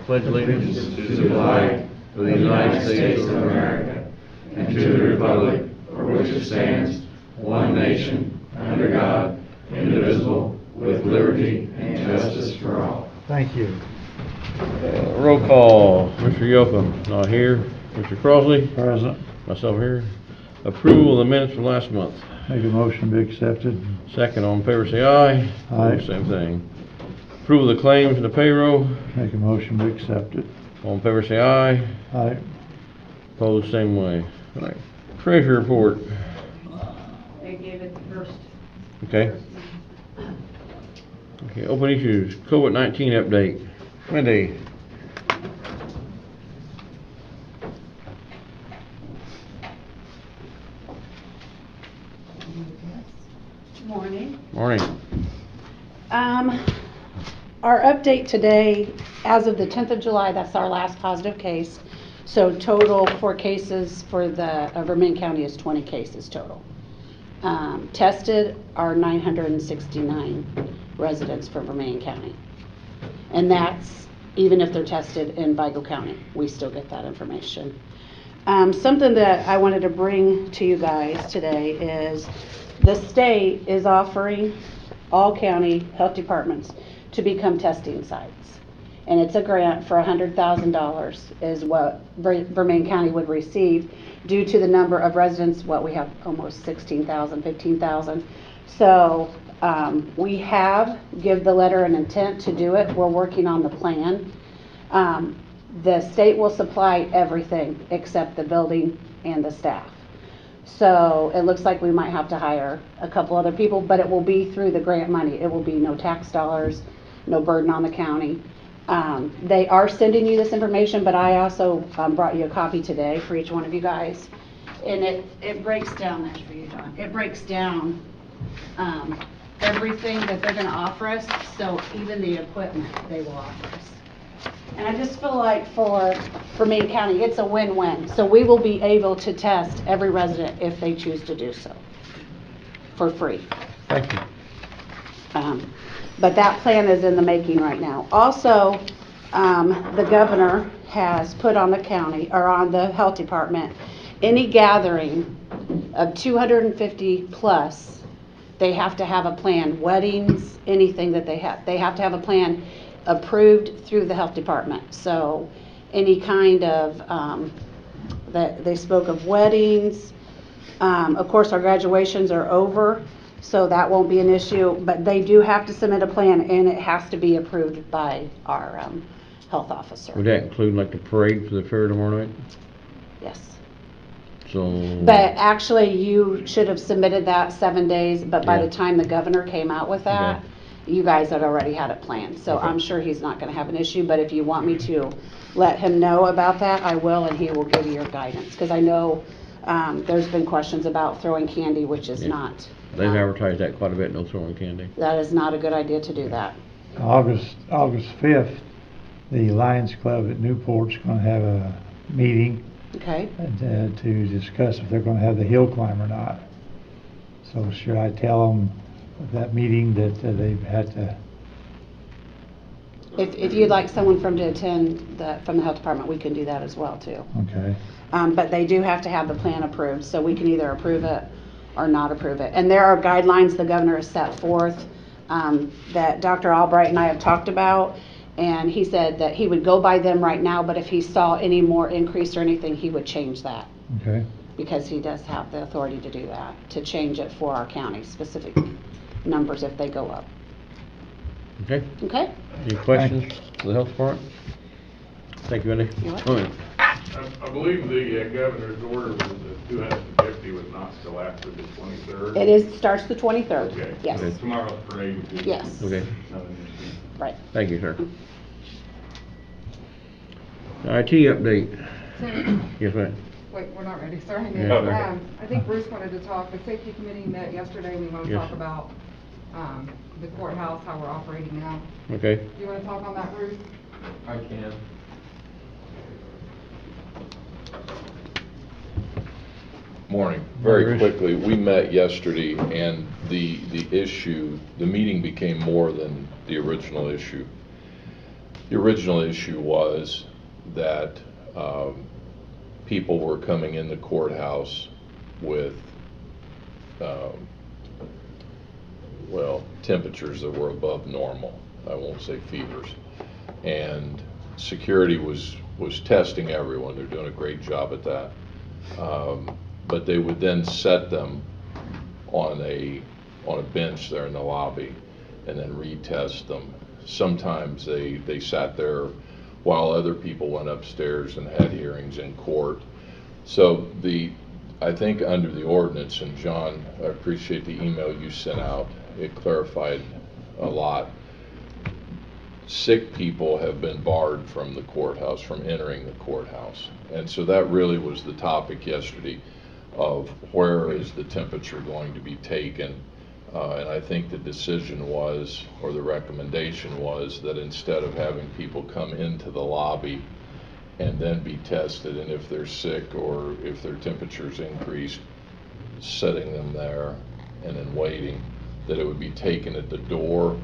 pledge allegiance to the flag of the United States of America and to the republic for which it stands, one nation, under God, indivisible, with liberty and justice for all. Thank you. Roll call. Mr. Yocum, not here. Mr. Crosley? Present. Myself here. Approval of the minutes from last month. Make a motion to be accepted. Second, all in favor say aye. Aye. Same thing. Approval of the claims and the payroll. Make a motion to accept it. All in favor say aye. Aye. Opposed, same way. All right. Treasury report. They gave it first. Okay. Okay, open issues. COVID-19 update. Wendy. Morning. Morning. Our update today, as of the 10th of July, that's our last positive case. So total for cases for the Vermillion County is 20 cases total. Tested are 969 residents for Vermillion County. And that's even if they're tested in Vigo County, we still get that information. Something that I wanted to bring to you guys today is the state is offering all county health departments to become testing sites. And it's a grant for $100,000 is what Vermillion County would receive due to the number of residents. What we have almost 16,000, 15,000. So we have give the letter of intent to do it. We're working on the plan. The state will supply everything except the building and the staff. So it looks like we might have to hire a couple other people, but it will be through the grant money. It will be no tax dollars, no burden on the county. They are sending you this information, but I also brought you a copy today for each one of you guys. And it breaks down, that's for you, John. It breaks down everything that they're going to offer us, so even the equipment they will offer us. And I just feel like for Maine County, it's a win-win. So we will be able to test every resident if they choose to do so for free. Thank you. But that plan is in the making right now. Also, the governor has put on the county or on the health department, any gathering of 250 plus, they have to have a plan. Weddings, anything that they have to have a plan approved through the health department. So any kind of, that they spoke of weddings. Of course, our graduations are over, so that won't be an issue, but they do have to submit a plan and it has to be approved by our health officer. Would that include like the parade for the fair tomorrow night? Yes. So. But actually, you should have submitted that 7 days, but by Yeah. the time the governor came out with that, Okay. you guys had already had it planned. So Okay. I'm sure he's not going to have an issue, but if you want me to let him know about that, I will, and he will give you your guidance. Because I know there's been questions about throwing candy, which is Yeah. not. They've advertised that quite a bit, no throwing candy. That is not a good idea to do that. August 5th, the Lions Club at Newport's going to have a meeting Okay? and, to discuss if they're going to have the hill climb or not. So should I tell them at that meeting that they've had to? If you'd like someone from to attend from the health department, we can do that as well too. Okay. But they do have to have the plan approved, so we can either approve it or not approve it. And there are guidelines the governor has set forth that Dr. Albright and I have talked about, and he said that he would go by them right now, but if he saw any more increase or anything, he would change that. Okay. Because he does have the authority to do that, to change it for our county, specific numbers if they go up. Okay? Okay? Any questions for the health department? Thank you, Wendy. You're welcome. Oh, yeah. I believe the governor's order was that 250 was not still after the 23rd. It is, starts the 23rd. Okay. Yes. Okay. Tomorrow's parade would be. Yes. Okay. not an issue. Right. Thank you, sir. IT update. Yes, ma'am. Wait, we're not ready, sorry. Yeah, okay. I think Bruce wanted to talk, the safety committee met yesterday, we want to Yes. talk about the courthouse, how we're operating now. Okay. Do you want to talk on that, Bruce? I can. Morning. Very Bruce. quickly, we met yesterday and the meeting became more than the original issue. The original issue was that people were coming in the courthouse with, well, temperatures that were above normal. I won't say fevers. And security was testing everyone. They're doing a great job at that. But they would then set them on a bench there in the lobby and then retest them. Sometimes they sat there while other people went upstairs and had hearings in court. So I think under the ordinance, and John, I appreciate the email you sent out, it clarified a lot. Sick people have been barred from the courthouse, from entering the courthouse. And so that really was the topic yesterday of where is the temperature going to be taken. And I think the decision was, or the recommendation was, that instead of having people come into the lobby and then be tested, and if they're sick or if their temperature's increased, setting them there and then waiting, that it would be taken at the door,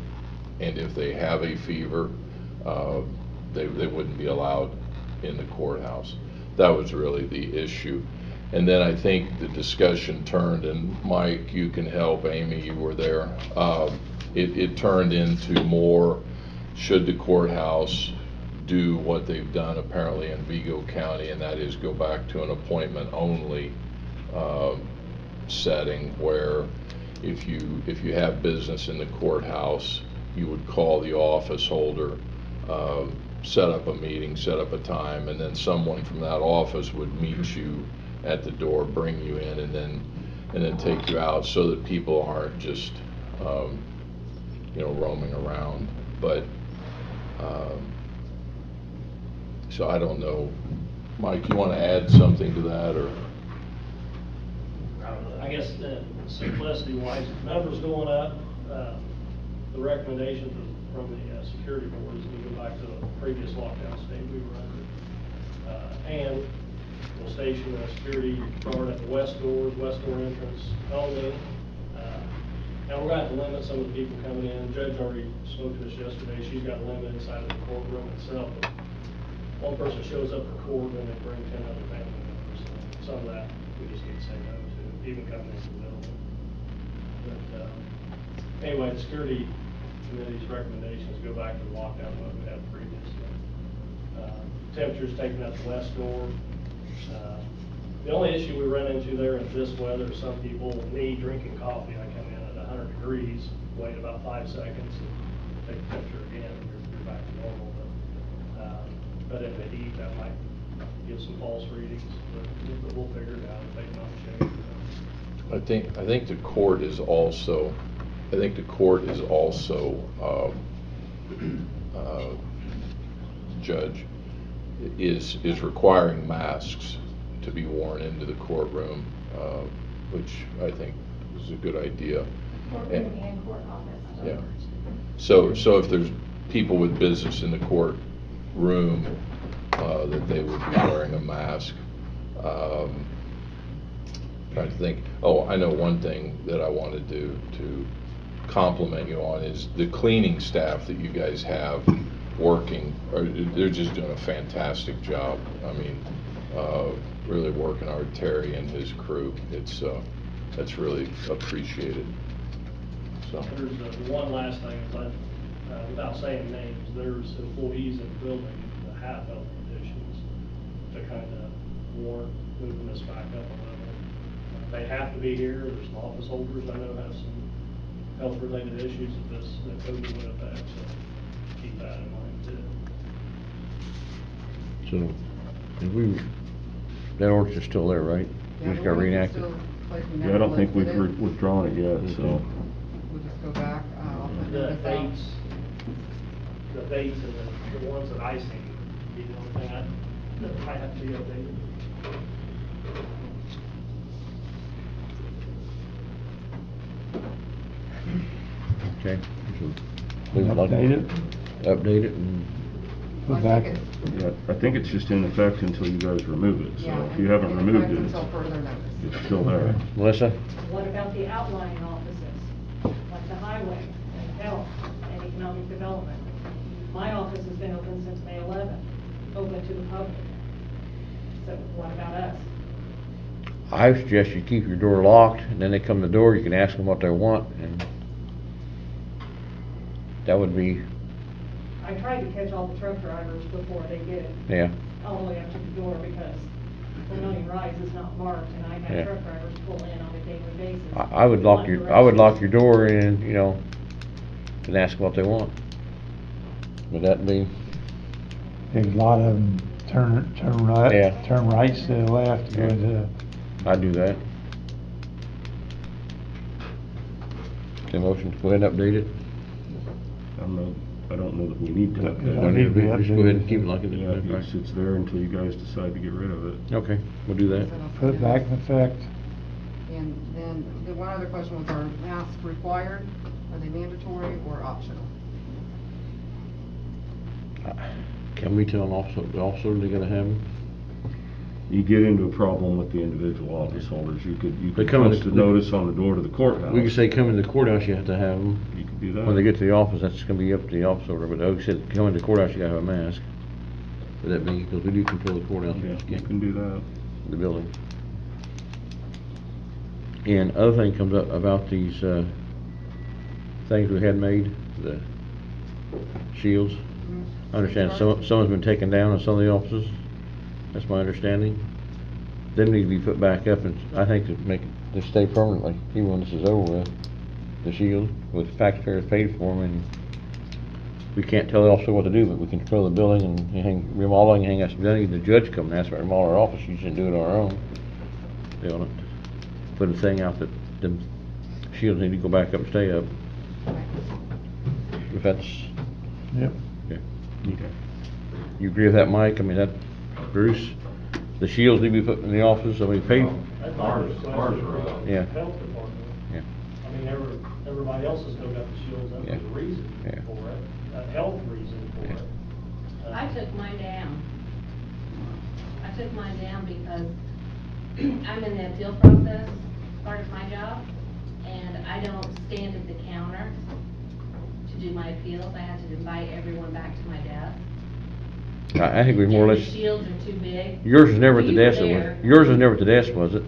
and if they have a fever, they wouldn't be allowed in the courthouse. That was really the issue. And then I think the discussion turned, and Mike, you can help, Amy, you were there. It turned into more, should the courthouse do what they've done apparently in Vigo County, and that is go back to an appointment only setting, where if you have business in the courthouse, you would call the office holder, set up a meeting, set up a time, and then someone from that office would meet you at the door, bring you in, and then take you out, so that people aren't just roaming around. But so I don't know, Mike, you want to add something to that, or? I guess simplicity wise, numbers going up, the recommendation from the security board is we go back to the previous lockdown state we were under. And we'll station a security guard at the west door entrance only. Now we're going to have to limit some of the people coming in. The judge already spoke to us yesterday. She's got a limit inside of the courtroom itself. If one person shows up for court, then they bring 10 other family members. So some of that we just need to say no to, even coming into the building. But anyway, the security committee's recommendations go back to the lockdown mode we had previously. Temperatures taken at the west door. The only issue we run into there in this weather, some people need drinking coffee. I come in at 100 degrees, wait about 5 seconds, and take the temperature again, and you're back to normal. But in the heat, that might give some false readings, but we'll figure it out if they don't change. I think the court is also, Judge, is requiring masks to be worn into the courtroom, which I think is a good idea. Courtroom and court office. Yeah. So if there's people with business in the courtroom, that they would be wearing a mask. Trying to think. Oh, I know one thing that I wanted to compliment you on is the cleaning staff that you guys have working. They're just doing a fantastic job. I mean, really working hard. Terry and his crew. That's really appreciated. So. There's one last thing, without saying names, there's employees in the building that have health conditions to kind of warrant moving this back up a level. They have to be here. There's some office holders I know have some health-related issues that COVID would affect, so keep that in mind too. So, that ordinance is still there, right? Yeah, Just got we can reenacted? still place the Yeah, I don't think we've never lifted it. withdrawn it yet, so. We'll just go back, I'll put The this out. dates and the ones that I see, be the only thing that might have to be updated. Okay. So, Update it. Update it and, Go I back. think it's- Yeah, I think it's just in effect until you guys remove it, so Yeah, if you haven't in removed effect it, until further notice. it's still there. Melissa? What about the outlying offices, like the highway and health and economic development? My office has been open since May 11th, open to the public. So what about us? I suggest you keep your door locked, and then they come to the door, you can ask them what they want, and that would be, I tried to catch all the truck drivers before they get yeah. all the way up to the door because Vermillion Rise is not marked, and I Yeah. have truck drivers pull in on a daily basis. I would lock your door and, you know, and ask what they want. Would that be, A lot of them turn right, Yeah. turn right instead of left, go Yeah. into, I'd do that. Okay, motion to go ahead and update it? I don't know that we need to. It don't need to be Just go ahead and keep it like it Yeah, is. it's there until you guys decide to get rid of it. Okay, we'll do that. put it back in effect. And then the one other question was, are masks required? Are they mandatory or optional? Can we tell the officer they gotta have them? You get into a problem with the individual office holders, you could They come in post a the- notice on the door to the courthouse. We could say come in the courthouse, you have to have them. You could do that. When they get to the office, that's gonna be up to the office order, but Oak said, come in the courthouse, you gotta have a mask. Would that be, because we do control the courthouse, we Yeah, just you can't, can do that. the building. And other thing comes up about these, things we had made, the shields. I understand someone's been taken down in some of the offices, that's my understanding. Them need to be put back up, and I think to make, to stay permanently, even when this is over with, the shield, with taxpayers paid for them, and we can't tell the officer what to do, but we can control the building and hang, remodeling, hang us, the judge come and ask for to remodel our office, you shouldn't do it on our own. Doing it, put a thing out that them shields need to go back up and stay up. If that's, Yep. okay. Okay. You agree with that, Mike? I mean, that, Bruce, the shields need to be put in the office, I mean, paid, That's Ours my are question. up. Yeah. Health department. yeah, I mean, everybody else has still got the shields, Yeah. that's a reason Yeah. for it, a health reason for Yeah. it. I took mine down. I took mine down because I'm in the appeal process, part of my job, and I don't stand at the counter to do my appeals. I have to invite everyone back to my desk. I think we more or And less, the shields are too big. yours was never at the You were desk, there. yours was never at the desk, was it?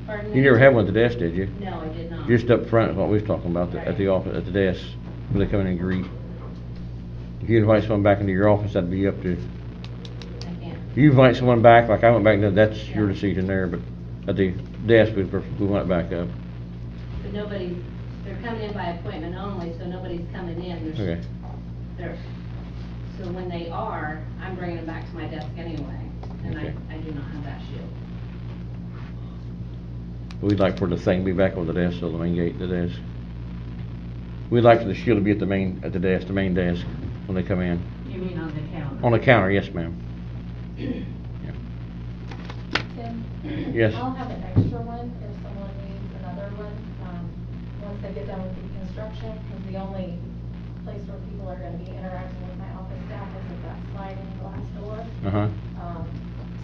Pardon You me? never had one at the desk, did you? No, I did not. Just up front is what we was talking about, at the Right. office, at the desk, when they come in and greet. If you invite someone back into your office, that'd be up to, I can't. if you invite someone back, like I went back, that's your Yeah. decision there, but at the desk, we went back up. But nobody's, they're coming in by appointment only, so nobody's coming in. Okay. So when they are, I'm bringing them back to my desk anyway, and Okay. I do not have that shield. We'd like for the thing to be back on the desk, so the main gate, the desk. We'd like for the shield to be at the main desk, when they come in. You mean on the counter? On the counter, yes, ma'am. Tim? Yes. I'll have an extra one if someone needs another one, once they get done with the construction, because the only place where people are gonna be interacting with my office staff is at that sliding glass door. Uh-huh.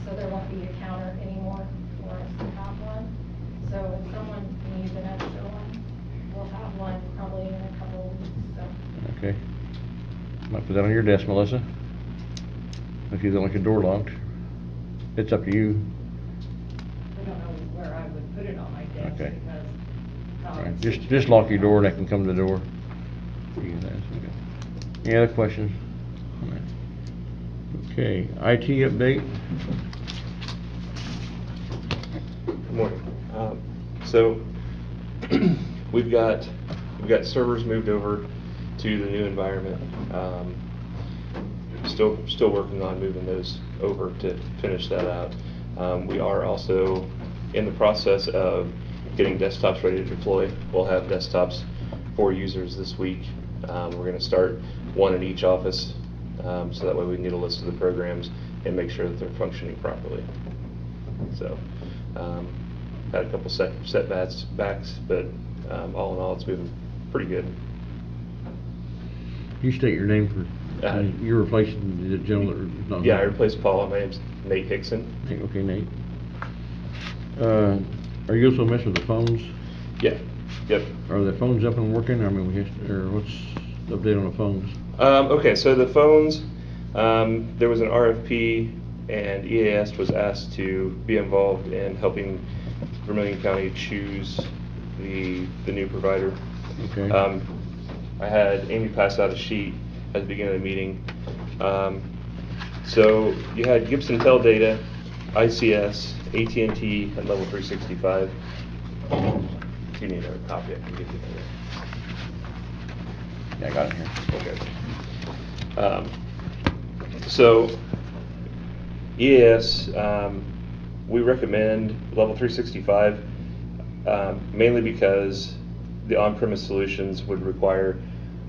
So there won't be a counter anymore for us to have one. So if someone needs an extra one, we'll have one probably in a couple of weeks, so. Okay. Might put that on your desk, Melissa. If you don't like your door locked. It's up to you. I don't know where I would put it on my desk Okay. because. how Right. it's Just lock your door and they can come to the door. You can ask, okay. Any other questions? All right. Okay, IT update? Good morning. So, we've got servers moved over to the new environment. Still working on moving those over to finish that out. We are also in the process of getting desktops ready to deploy. We'll have desktops for users this week. We're going to start one in each office, so that way we can get a list of the programs and make sure that they're functioning properly. So, had a couple setbacks, but all in all, it's moving pretty good. You state your name for, Uh, you're replacing the gentleman that, not. Yeah, I replaced Paul. My name's Nate Hickson. Okay, Nate. Are you also messing with the phones? Yeah, yep. Are the phones up and working? I mean, or what's the update on the phones? Okay, so the phones, there was an RFP, and EAS was asked to be involved in helping Vermillion County choose the new provider. Okay. I had Amy pass out a sheet at the beginning of the meeting. So you had Gibson Tel Data, ICS, AT&T, and Level 365. If you need a copy, I can get you that. Yeah, I got it here. Okay. So EAS, we recommend Level 365 mainly because the on-premise solutions would require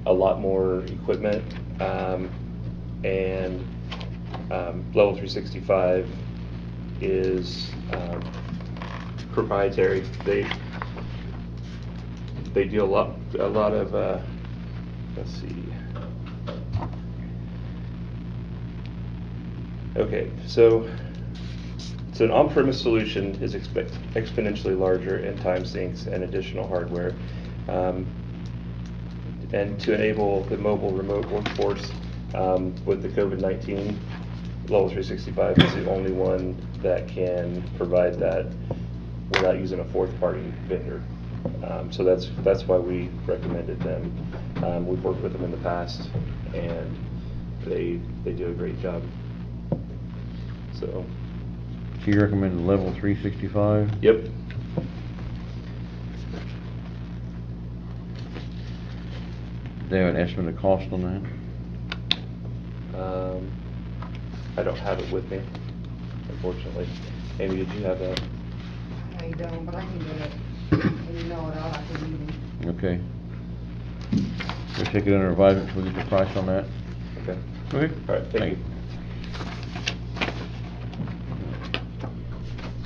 a lot more equipment, and Level 365 is proprietary. They do a lot of let's see. Okay, so an on-premise solution is exponentially larger in time sinks and additional hardware. And to enable the mobile remote workforce with the COVID-19, Level 365 is the only one that can provide that without using a fourth-party vendor. So that's why we recommended them. We've worked with them in the past, and they do a great job. So you recommend Level 365? Yep. Do they have an estimate of cost on that? I don't have it with me, unfortunately. Amy, did you have that? I don't, but I can get it. And you know it out after the meeting. Okay. We'll take it under advisement, we'll get the price on that. Okay. Okay. All right, thank you.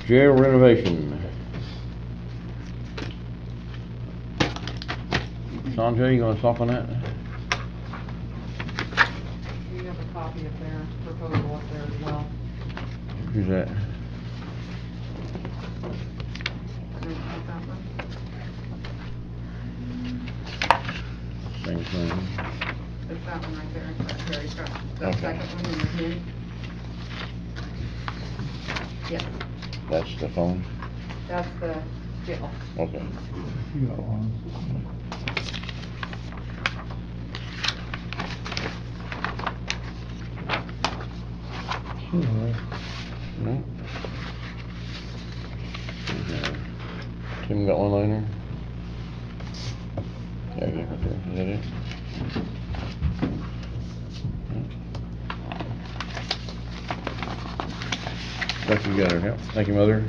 Jail renovation. Sanjay, you wanna talk on that? You have a copy of their proposal up there as well. Who's that? There's that one. Same thing. It's that one right there, that very front. The Okay. second one in your hand. Yes, That's the phone? that's the jail. Okay. You got one. Sure. No? Tim got one liner? Yeah, yeah, right there. Is that it? Thank you, got our help. Thank you, Mother.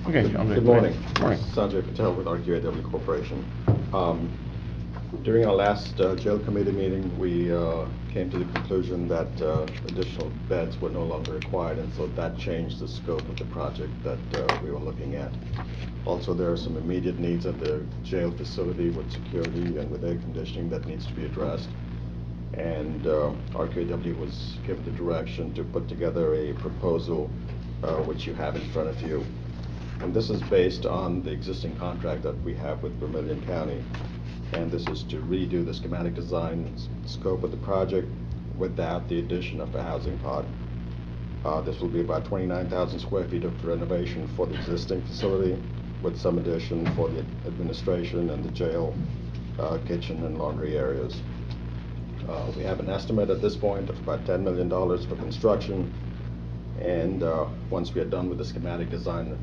Okay, John. Good morning. Morning. Sanjay Patel with RQAW Corporation. During our last jail committee meeting, we came to the conclusion that additional beds were no longer required, and so that changed the scope of the project that we were looking at. Also, there are some immediate needs at the jail facility with security and with air conditioning that needs to be addressed. And RQAW was given the direction to put together a proposal which you have in front of you. And this is based on the existing contract that we have with Vermillion County. And this is to redo the schematic design scope of the project without the addition of a housing pod. This will be about 29,000 square feet of renovation for the existing facility, with some addition for the administration and the jail kitchen and laundry areas. We have an estimate at this point of about $10 million for construction, and once we are done with the schematic design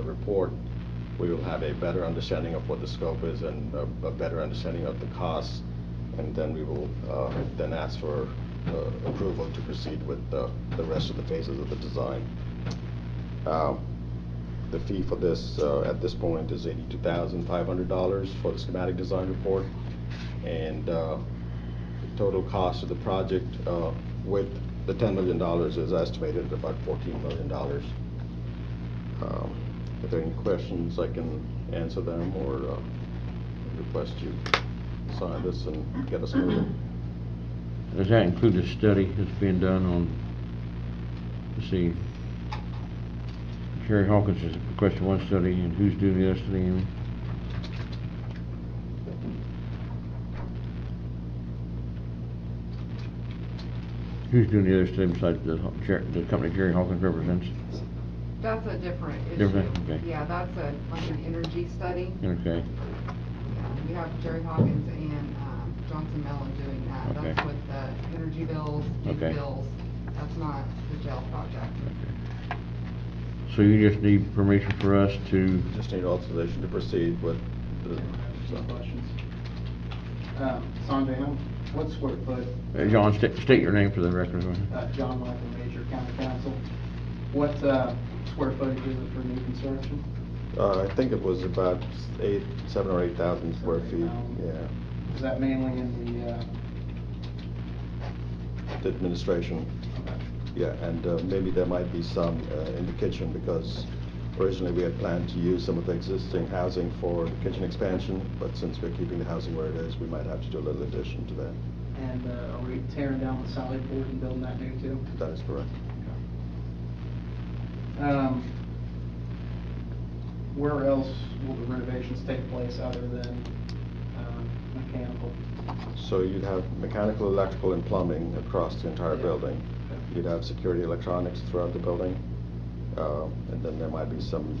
report, we will have a better understanding of what the scope is and a better understanding of the costs, and then we will then ask for approval to proceed with the rest of the phases of the design. The fee for this at this point is $82,500 for the schematic design report, and the total cost of the project with the $10 million is estimated at about $14 million. If there are any questions, I can answer them or request you sign this and get us moving. Does that include the study that's being done on, let's see, Sherry Hawkins has requested one study, and who's doing the other study? Who's doing the other study besides the company Jerry Hawkins represents? That's a different issue. Different, okay. Yeah, that's like an energy study. Okay, Yeah, we have Jerry Hawkins and Johnson Mellon doing that. Okay. That's with the energy bills, heat Okay. bills. That's not the jail project. okay. So you just need permission for us to, Just need authorization to proceed with the, Some questions. Sanjay, what square foot, John, state your name for the record. John Michael Major, County Council, what square footage is it for new construction? I think it was about 7,000 or 8,000 square feet, yeah. Is that mainly in The administration, yeah, and maybe there might be some in the kitchen, because originally we had planned to use some of the existing housing for the kitchen expansion, but since we're keeping the housing where it is, we might have to do a little addition to that. and are we tearing down the side board and building that new too? That is correct. Where else will the renovations take place other than mechanical? So you'd have mechanical, electrical, and plumbing across the entire Yeah. building. You'd have security electronics throughout the building, and then there might be some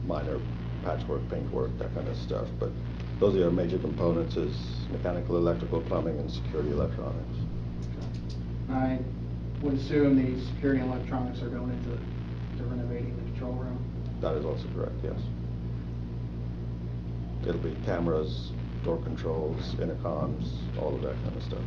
minor patchwork, paintwork, that kind of stuff. But those are your major components: is mechanical, electrical, plumbing, and security electronics. I would assume the security and electronics are going into renovating the control room. That is also correct, yes. It'll be cameras, door controls, intercoms, all of that kind of stuff.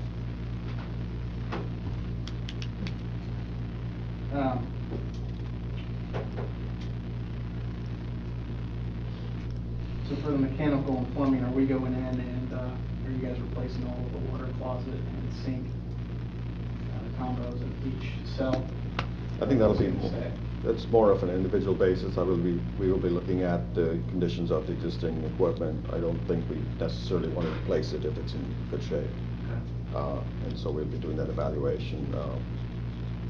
So for the mechanical and plumbing, are we going in and are you guys replacing all of the water closet and sink combos in each cell? I think that'll be, Say. that's more of an individual basis. We will be looking at the conditions of the existing equipment. I don't think we necessarily want to replace it if it's in good shape. And so we'll be doing that evaluation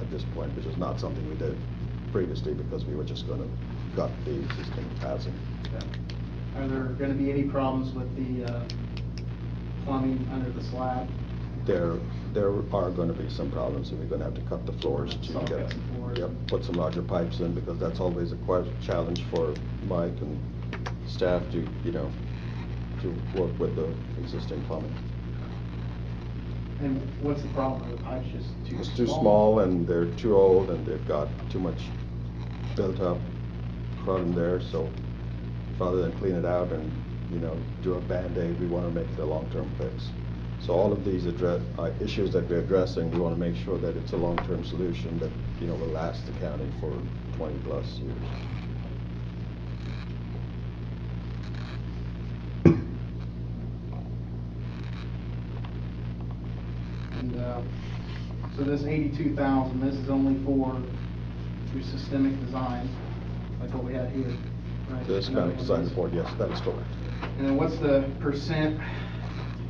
at this point, which is not something we did previously because we were just going to gut the existing housing. Okay. Are there going to be any problems with the plumbing under the slab? There are going to be some problems, and we're going to have to cut the floors to Cut get, some floors. yep, put some larger pipes in, because that's always a quite challenge for Mike and staff to, to work with the existing plumbing. And what's the problem? Are the pipes just too small? It's too small, and they're too old, and they've got too much built up crud in there, so rather than clean it out and, do a Band-Aid, we want to make it a long-term fix. So all of these issues that we're addressing, we want to make sure that it's a long-term solution that, will last the county for 20-plus years. And so this 82,000, this is only for your systemic design, like what we had here, right? The schematic design report, yes, that is correct. And then what's the percent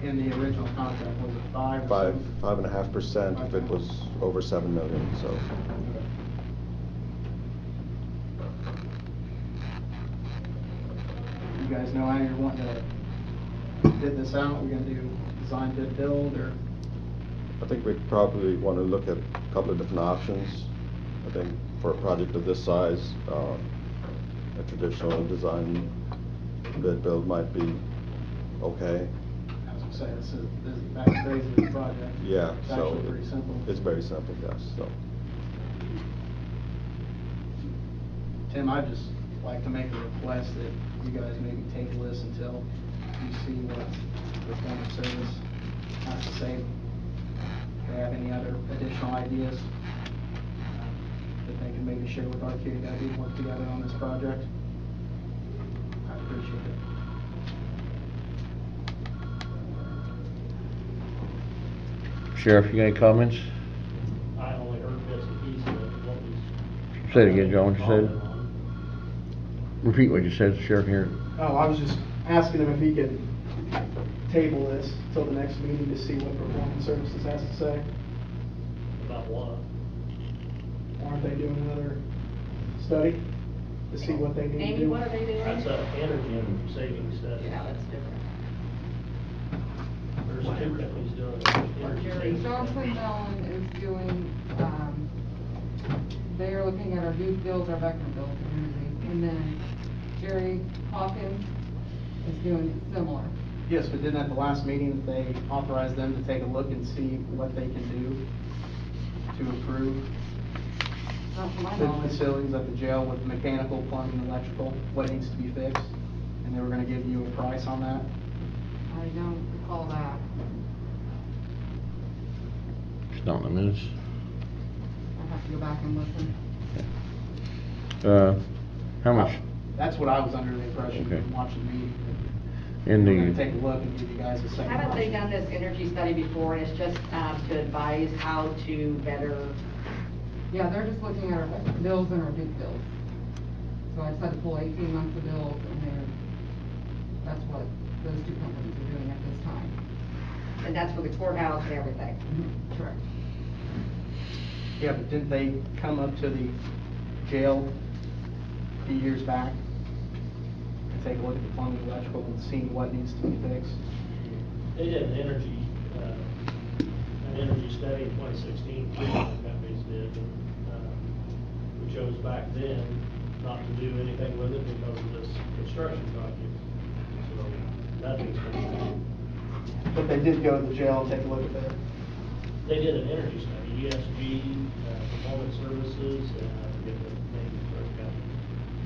in the original contract? Was it 5 or 5.5% if it was over 7 million, so. You guys know how you're wanting to bid this out? We're gonna do design, bid, build, or? I think we'd probably want to look at a couple of different options. I think for a project of this size, a traditional design bid build might be okay. I was gonna say, this is that crazy of a project. Yeah, It's so actually pretty simple. it's very simple, yes, so. Tim, I'd just like to make a request that you guys maybe table this until you see what the former service has to say. If they have any other additional ideas that they can maybe share with our KW and work together on this project, I'd appreciate it. Sheriff, you got any comments? I only heard bits and pieces of what was. Say it again, John, what you said? Repeat what you said, Sheriff, here. Oh, I was just asking him if he could table this till the next meeting to see what Performance Services has to say. About what? Aren't they doing another study to see what they need to do? Amy, what are they doing? That's a energy savings study. Yeah, that's different. There's two companies doing energy savings. Johnson study. Mellon is doing, they are looking at our Duke bills, our Beckner bills, and then Jerry Hawkins is doing similar. Yes, we did at the last meeting, they authorized them to take a look and see what they can do to improve Not to my the knowledge. facilities at the jail with mechanical, plumbing, electrical, what needs to be fixed. And they were gonna give you a price on that. I don't recall that. It's not in the minutes. I'll have to go back and listen. How much, That's what I was under the impression Okay. from watching the meeting. in We're gonna the, take a look and give you guys a second. Haven't they option. done this energy study before, and it's just to advise how to better? Yeah, they're just looking at our bills and our Duke bills. So I just had to pull 18 months of bills, and that's what those two companies are doing at this time. And that's for the courthouse and everything. Correct. Yeah, but didn't they come up to the jail a few years back and take a look at the plumbing, electrical, and see what needs to be fixed? They did an energy study in 2016, three different companies did, and, we chose back then not to do anything with it because of this construction project. So, nothing's been done. But they did go to the jail and take a look at that. They did an energy study, ESG, Performance Services, and I forget the name of the first company.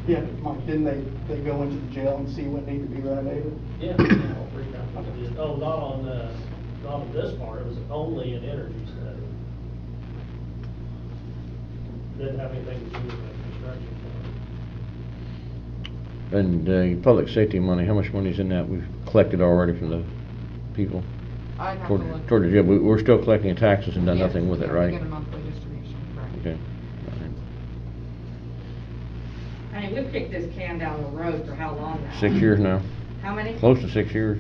Yeah, but Mike, didn't they go into the jail and see what needed to be renovated? Yeah, all three companies did. Oh, not on this part, it was only an energy study. Didn't have anything to do with the construction part. and, public safety money, how much money's in that we've collected already from the people? I'd have to look. Toward the jail, we're still collecting taxes and done Yes, nothing with it, yeah, right? We get a monthly distribution, correct. Okay. I mean, we've kicked this can down the road for how long now? 6 years now, How many? close to 6 years.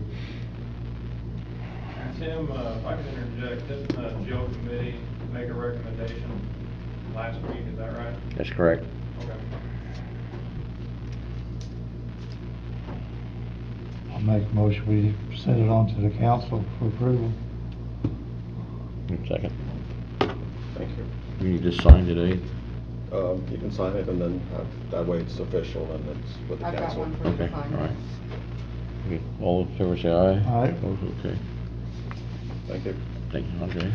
Tim, if I can interject, didn't the jail committee make a recommendation last week, is that right? That's correct. Okay. I'll make a motion, we send it on to the council for approval. Second. Thank you. You just signed today. You can sign it, and then that way it's official and it's with the I've got council. one for you to Okay, sign. all right. Okay, all in favor say aye. Aye. Opposed, okay. Thank you. Thank you, Andre.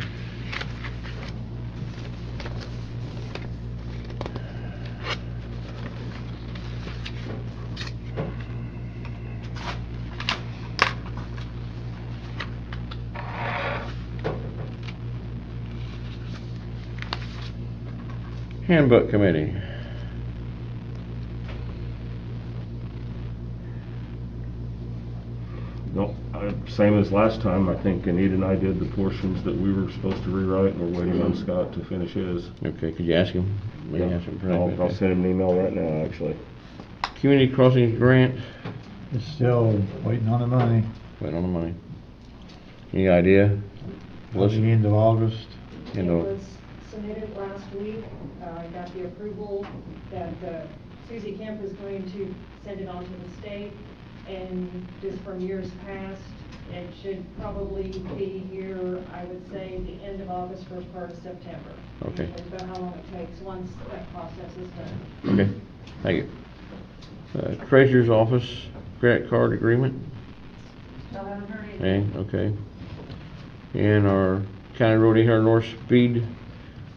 Handbook Committee. No, same as last time. I think Anita and I did the portions that we were supposed to rewrite, and we're waiting on Scott to finish his. Okay, could you ask him? Maybe ask him for that. I'll send him an email right now, actually. Community Crossings Grant, It's still waiting on the money. waiting on the money. Any idea? At Melissa? the end of August. You It know, was submitted last week. I got the approval that Susie Kemp is going to send it on to the state. And just from years past, it should probably be here, I would say, the end of August, first part of September. Okay. That's about how long it takes once that process is done. okay, thank you. Treasurer's Office credit card agreement, Still haven't heard anything. okay. And our County Road 800 North speed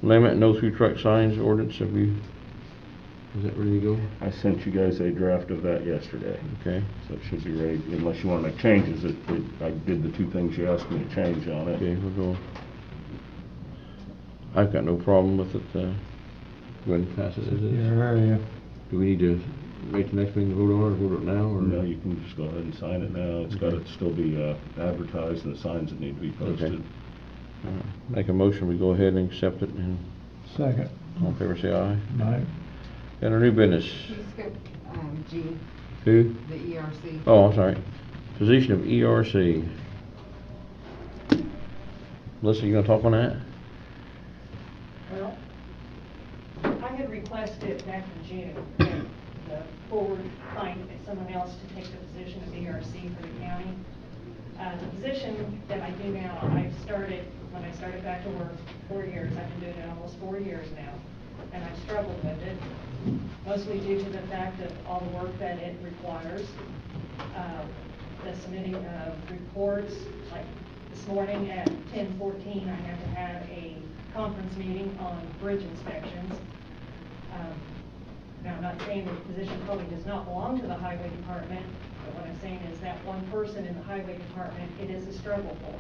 limit, no through truck signs ordinance, have you, is that ready to go? I sent you guys a draft of that yesterday. Okay. So it should be ready, unless you want to make changes. I did the two things you asked me to change on it. Okay, we'll go. I've got no problem with it, go ahead and pass it as is. Your area. Do we need to wait the next meeting to vote on it, or vote it now, or? No, you can just go ahead and sign it now. It's got to still be advertised, and the signs that need to be posted. Make a motion, we go ahead and accept it, and Second. all in favor say aye. Aye. And our new business, You skipped, G, who? the ERC. Oh, I'm sorry, position of ERC. Melissa, you gonna talk on that? Well, I had requested back in June that the board find someone else to take the position of ERC for the county. The position that I do now, I've started when I started back to work, 4 years. I've been doing it almost 4 years now, and I've struggled with it, mostly due to the fact of all the work that it requires. The submitting of reports, like this morning at 10:14, I had to have a conference meeting on bridge inspections. Now, I'm not saying the position probably does not belong to the highway department, but what I'm saying is that one person in the highway department, it is a struggle for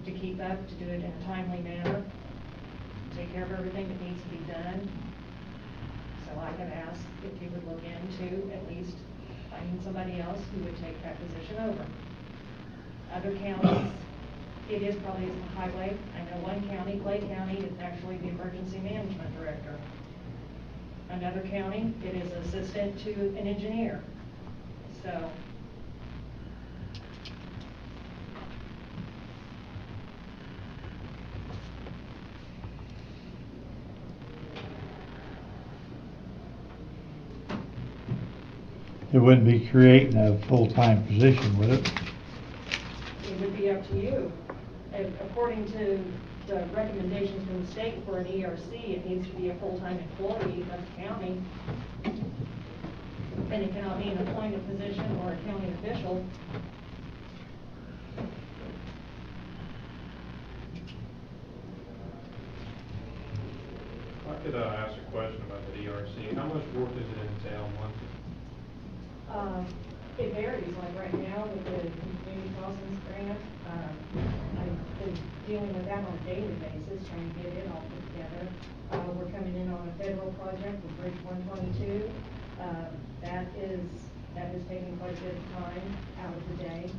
to keep up, to do it in a timely manner, take care of everything that needs to be done. So I have asked if you would look into at least finding somebody else who would take that position over. Other counties, it is probably the highway. I know one county, Clay County, is actually the emergency management director. Another county, it is assistant to an engineer. So it wouldn't be creating a full-time position, would it? it would be up to you. According to the recommendations from the state for an ERC, it needs to be a full-time employee of the county. And it cannot be an appointed position or a county official. If I could ask a question about the ERC, how much work does it entail monthly? It varies, like right now with the community crossings grant, I've been dealing with that on a daily basis, trying to get it all put together. We're coming in on a federal project with Bridge 122. That is taking quite a bit of time out of the day,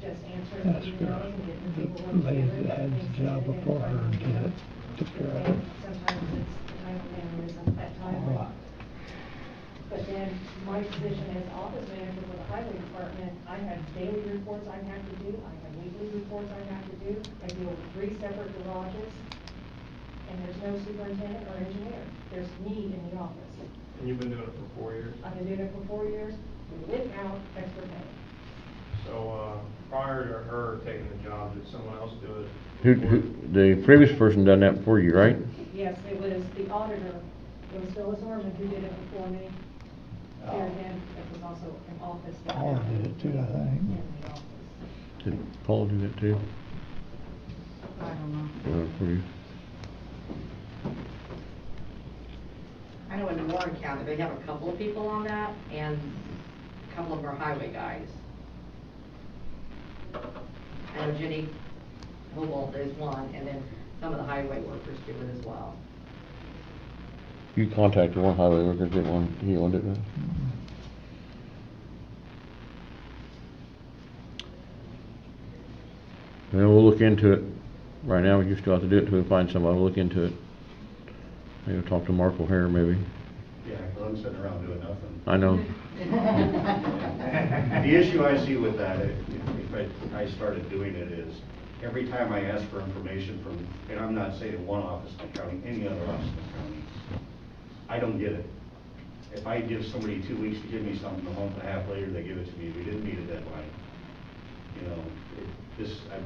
just answering That's emails and getting the people the lady together. that had the job before her and did it, took care of it. Sometimes it's the time planner isn't that timely. But then my position as office manager for the highway department, I have daily reports I have to do, I have weekly reports I have to do. I deal with 3 separate garages, and there's no superintendent or engineer. There's me in the office. And you've been doing it for 4 years? I've been doing it for 4 years without extra pay. So, prior to her taking the job, did someone else do it? The previous person done that before you, right? Yes, it was the auditor. It was Phyllis Orman who did it before me. Here again, it was also an office. Paul did it too, I think. In the office. Did Paul do that too? I don't know. For you? I know in Warren County, they have a couple of people on that, and a couple of them are highway guys. I know Jenny Hobalt is one, and then some of the highway workers do it as well. You contacted one highway worker, didn't one, he wanted it? Well, we'll look into it. Right now, we just still have to do it until we find somebody. We'll look into it. Maybe we'll talk to Mark O'Hare, maybe. Yeah, because I'm sitting around doing nothing. I know. The issue I see with that, if I started doing it, is every time I ask for information from, and I'm not saying one office in the county, any other office in the county, I don't get it. If I give somebody 2 weeks to give me something, a month and a half later, they give it to me, we didn't meet a deadline. You know,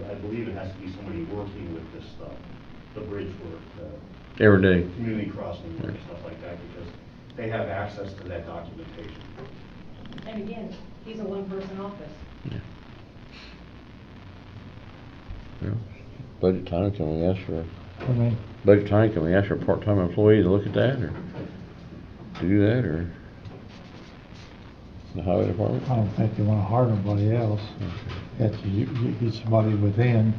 I believe it has to be somebody working with this stuff, the bridge work, every day. Community crossing work, stuff like that, because they have access to that documentation. And again, he's a one-person office. Yeah. Well, budget time, can we ask for, budget time, can we ask for a part-time employee to look at that, or do that, or the highway department? I don't think they want to hire nobody else. Have to get somebody within.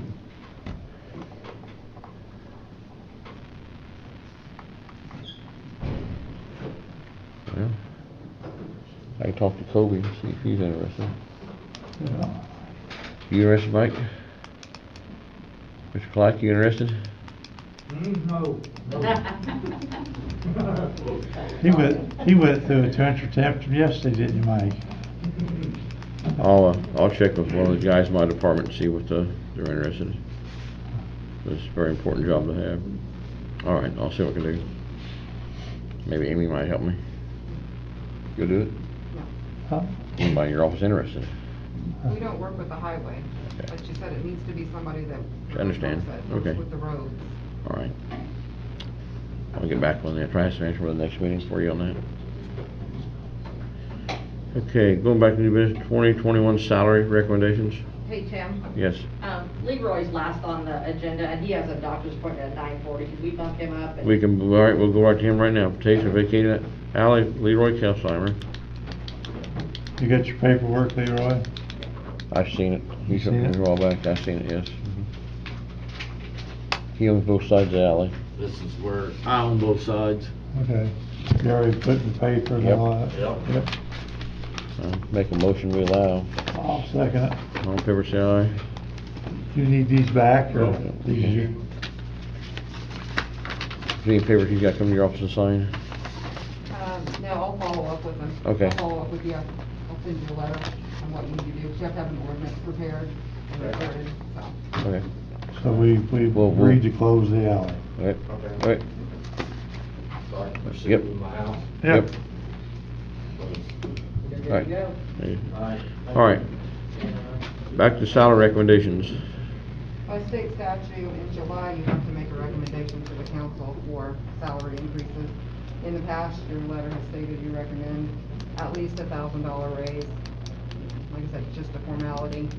Well, I can talk to Kobe and see if he's interested. Yeah. You interested, Mike? Mr. Clark, you interested? No. He went through a transfer temperature yesterday, didn't you, Mike? I'll check with one of the guys in my department and see what they're interested in. It's a very important job to have. All right, I'll see what I can do. Maybe Amy might help me. You'll do it? Huh? Anybody in your office interested? We don't work with the highway. But she said it needs to be somebody that. I understand. works Okay. with the roads. All right. I'll get back on that trash transfer for the next meeting for you on that. Okay, going back to new business, 2021 salary recommendations. Hey, Tim. Yes. Leroy's last on the agenda, and he has a doctor's appointment at 9:40. Could we bump him up? We can, all right, we'll go right to him right now. Petition of vacated alley, Leroy Kelsheimer. You got your paperwork, Leroy? I've seen it. He You showed seen me it? a while back. I've seen it, yes. He owns both sides of the alley. This is where I own both sides. Okay. You already put in the paper and Yep. all that? Yep. Make a motion we allow. I'll second it. All in favor, say aye. Do you need these back or these are you? Any papers you got coming to your office to sign? No, I'll follow up with them. Okay. I'll follow up with you. I'll send you a letter on what you need to do. You have to have an ordinance prepared and recorded, so. Okay. So we We'll- agreed to close the alley. Right. Okay. Right. So I can proceed Yep. with my house. Yep. You're good All right. to go. Alright. All right. Back to salary recommendations. By state statute, in July, you have to make a recommendation to the council for salary increases. In the past, your letter has stated you recommend at least $1,000 raise. Like I said, it's just a formality.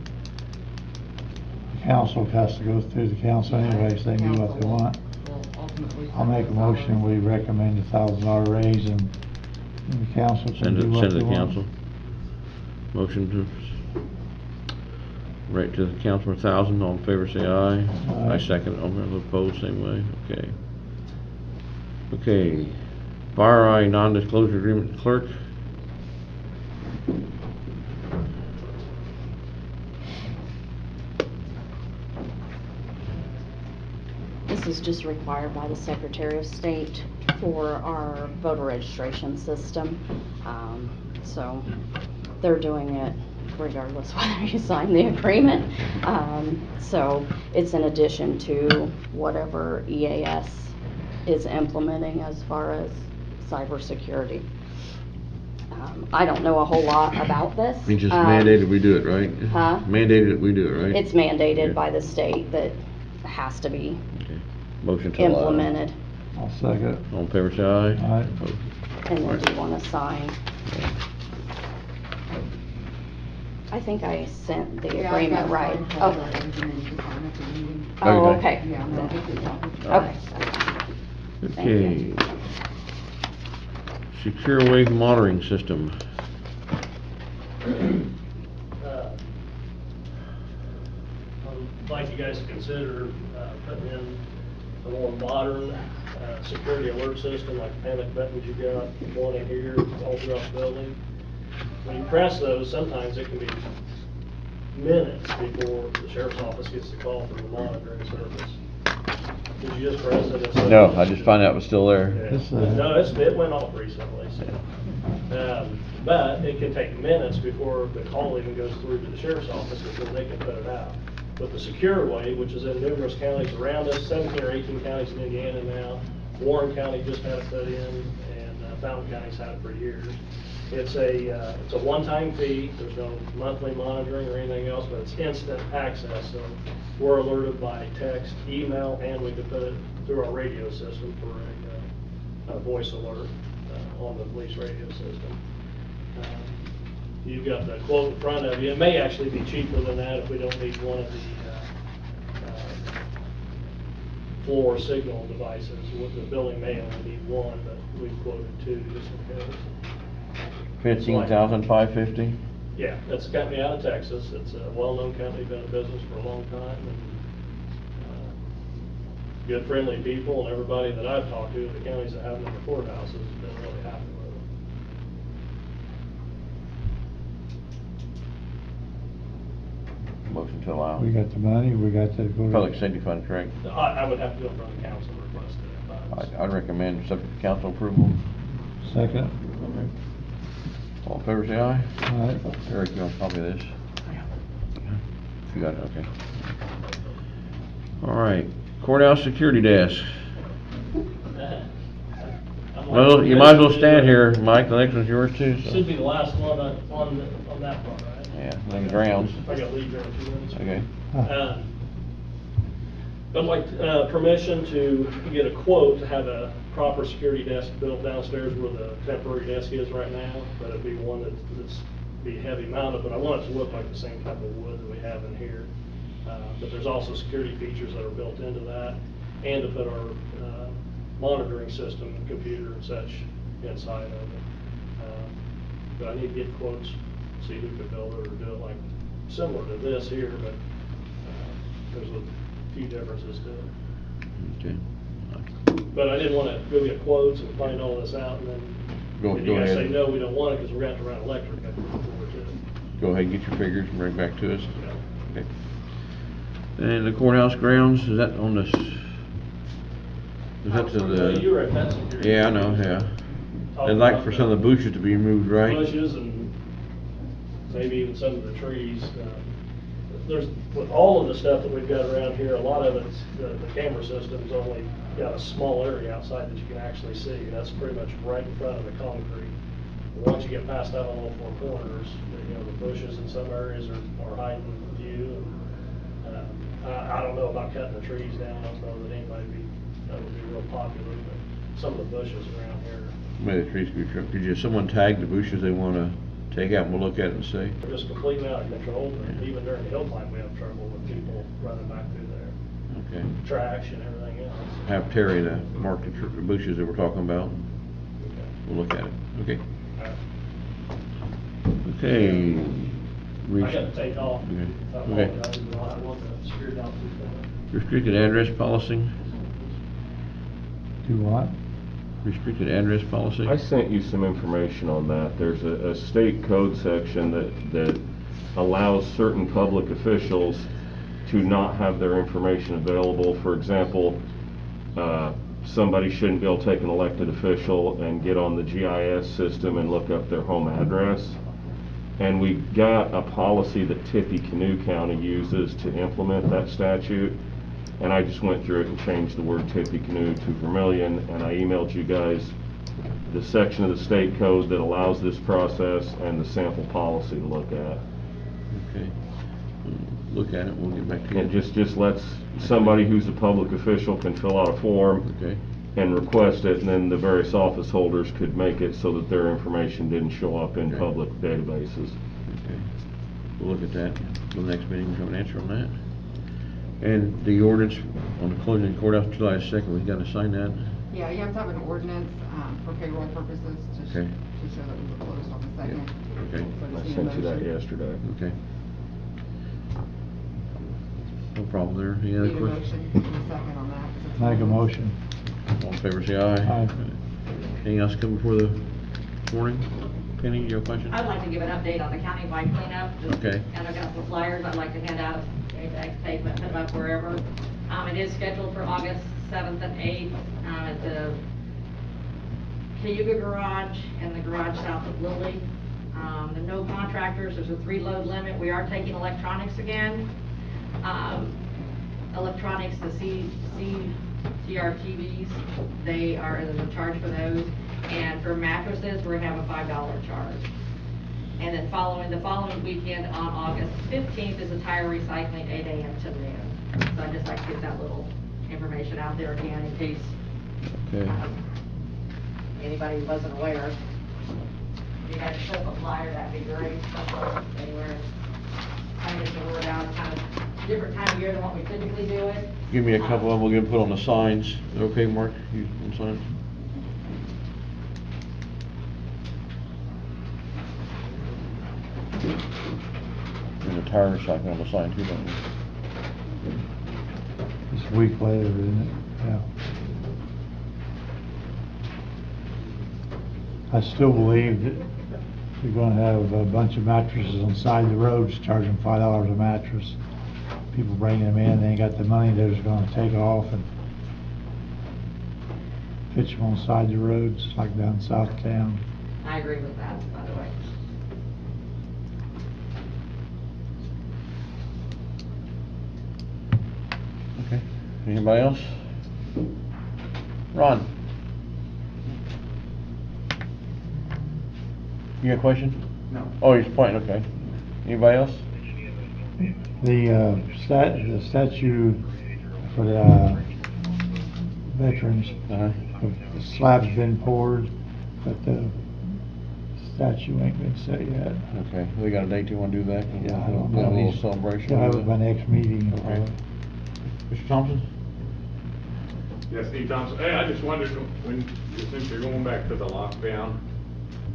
The council has to go through the council anyway, so they do what they want. Will ultimately. I'll make a motion, we recommend $1,000 raise and the council can Send do it, what send they to the want. council. Motion to, right to the council for 1,000, all in favor say aye. Aye. I second, all those opposed, same way, okay. Okay, fire eye non-disclosure agreement clerk. This is just required by the Secretary of State for our voter registration system. So they're doing it regardless whether you sign the agreement. So it's in addition to whatever EAS is implementing as far as cybersecurity. I don't know a whole lot about this. He just mandated we do it, right? Huh? Mandated that we do it, right? It's mandated Yeah. by the state that has to be Okay. Motion to allow. implemented. I'll second it. All in favor say aye. Aye. Opposed? And then Right. do you want to sign? I think I sent the Yeah, I've agreement got right. signed Oh, contract, and then you can sign at the meeting. oh, Okay. okay. Yeah, no, this is not. Okay. Thank Okay. you. Secure wave monitoring system. I'd like you guys to consider putting in a more modern security alert system like the panic buttons you got, one in here, all throughout the building. When you press those, sometimes it can be minutes before the sheriff's office gets the call from the monitoring service. Did you just press it? No, I just found out it was still there. Yeah. No, it went off recently, so. But it can take minutes before the call even goes through to the sheriff's office before they can put it out. With the secure wave, which is in numerous counties around us, 17 or 18 counties in Indiana now, Warren County just had it put in, and Fountain County's had it for years. It's a one-time fee, there's no monthly monitoring or anything else, but it's instant access, so we're alerted by text, email, and we can put it through our radio system for a voice alert on the police radio system. You've got the quote in front of you. It may actually be cheaper than that if we don't need one of the floor signal devices. With the building may only need one, but we've quoted two just in case. 15,550. Yeah, that's a company out of Texas. It's a well-known company, been in business for a long time. And, good, friendly people, and everybody that I've talked to in the counties that have them in the courthouses has been really happy with them. Motion to allow. We got the money, we got to go to. Public safety fund, correct? I would have to go in front of the council and request it. I'd recommend subject to council approval. Second. Okay. All in favor say aye. Aye. Eric, you want a copy of this? You got it, okay. All right, courthouse security desk. Well, you might as well stand here, Mike, the next one's yours too, so. Should be the last one on that one, right? Yeah, on the grounds. I gotta leave here in 2 minutes. Okay. I'd like, permission to get a quote to have a proper security desk built downstairs where the temporary desk is right now, but it'd be one that's be heavy mounted, but I want it to look like the same type of wood that we have in here. But there's also security features that are built into that, and to put our monitoring system, computer and such inside of it. But I need to get quotes, see who could build it or do it like similar to this here, but there's a few differences to it. Okay. But I didn't want to go get quotes and find all this out and then Go you guys say, ahead. no, we don't want it because we're going to have to run electric up before too. Go ahead and get your figures and bring it back to us. Okay. And the courthouse grounds, is that on this? Is that to the? You were at that security. Yeah, I know, yeah. I'd like for some of the bushes to be removed, right? Bushes and maybe even some of the trees. There's, with all of the stuff that we've got around here, a lot of it's, the camera system's only got a small area outside that you can actually see. That's pretty much right in front of the concrete. Once you get past that on all four corners, you know, the bushes in some areas are hiding view. And, I don't know about cutting the trees down. I don't know that that would be real popular, but some of the bushes around here. Maybe the trees could be trimmed. Could you, someone tag the bushes they want to take out and we'll look at it and see? They're just completely out of control, and even during the hill climb, we have trouble with people running back through there. Okay. Trash and everything else. Have Terry to mark the bushes that we're talking about. Okay. We'll look at it. Okay. All right. Okay. I gotta take off. Okay. I apologize, but I want the security officer to. Restricted address policy? Do what? Restricted address policy? I sent you some information on that. There's a state code section that allows certain public officials to not have their information available. For example, somebody shouldn't be able to take an elected official and get on the GIS system and look up their home address. And we got a policy that Tippecanoe County uses to implement that statute. And I just went through it and changed the word Tippecanoe to Vermillion, and I emailed you guys the section of the state code that allows this process and the sample policy to look at. Okay. Look at it, we'll get back to you. It just lets somebody who's a public official can fill out a form Okay. and request it, and then the various office holders could make it so that their information didn't show up in public databases. Okay. We'll look at that. The next meeting, we'll have an answer on that. And the ordinance on the closing courthouse July 2nd, we got to sign that? Yeah, you have to have an ordinance, for payroll purposes to Okay. show that we were closed on the second. Okay. So I just need a sent you that motion. yesterday. Okay. No problem there. Any other Need a questions? motion and a second on that. 'cause it's Make a one. motion. All in favor, say aye. Aye. Anything else come before the morning? Penny, you have a question? I'd like to give an update on the countywide cleanup. Okay. And I've got some flyers I'd like to hand out, put them up wherever. It is scheduled for August 7th and 8th, at the Cayuga Garage and the garage south of Lilly. There are no contractors, there's a 3-load limit. We are taking electronics again. Electronics, the CRT TVs, there's a charge for those. And for mattresses, we're gonna have a $5 charge. And then the following weekend on August 15th is a tire recycling, 8 a.m. to noon. So I'd just like to get that little information out there again in case Okay. anybody wasn't aware. If you guys could flip a flyer, that'd be great, anywhere. Kind of get the word out, kind of different time of year than what we typically do it. Give me a couple of them, we'll get them put on the signs. Is that okay, Mark? You on signs? And the tire recycling on the sign too, don't we? It's a week later, isn't it? Yeah. I still believe that you're gonna have a bunch of mattresses on the side of the roads, charging $5 a mattress. People bringing them in, they ain't got the money, they're just gonna take off and pitch them on the side of the roads, like down south town. I agree with that, by the way. Okay. Anybody else? Ron? You got a question? No. Oh, you're pointing, okay. Anybody else? The statue for the veterans, the slab's been poured, but the statue ain't been set yet. Okay, we got a date you wanna do that? Yeah, I Do don't a know. little celebration? We'll have it by next meeting. Okay. Mr. Thompson? Yes, Steve Thompson. Hey, I just wondered, since you're going back to the lockdown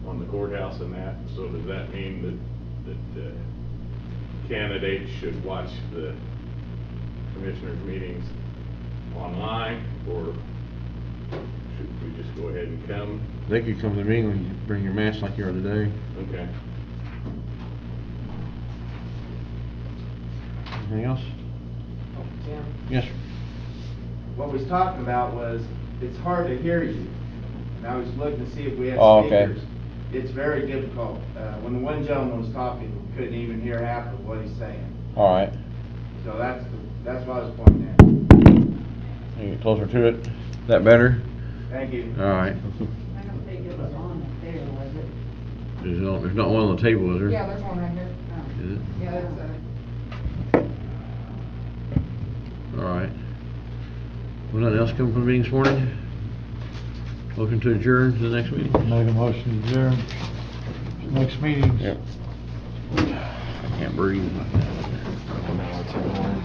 on the courthouse and that, so does that mean that candidates should watch the commissioners' meetings online, or should we just go ahead and come? They could come to me when you bring your mask like you are today. Okay. Anything else? Tim? Yes, sir. What was talking about was, it's hard to hear you. And I was looking to see if we had Oh, okay. speakers. It's very difficult. When the one gentleman was talking, we couldn't even hear half of what he's saying. All right. So that's what I was pointing at. You get closer to it. That better? Thank you. All right. I don't think it was on there, was it? There's not one on the table, is there? Yeah, there's one right here. Is it? Yeah, that's All right. Well, nothing else coming from the meeting this morning? Motion to adjourn to the next meeting? Make a motion to adjourn. Next meeting. Yep. I can't breathe. Now it's in line.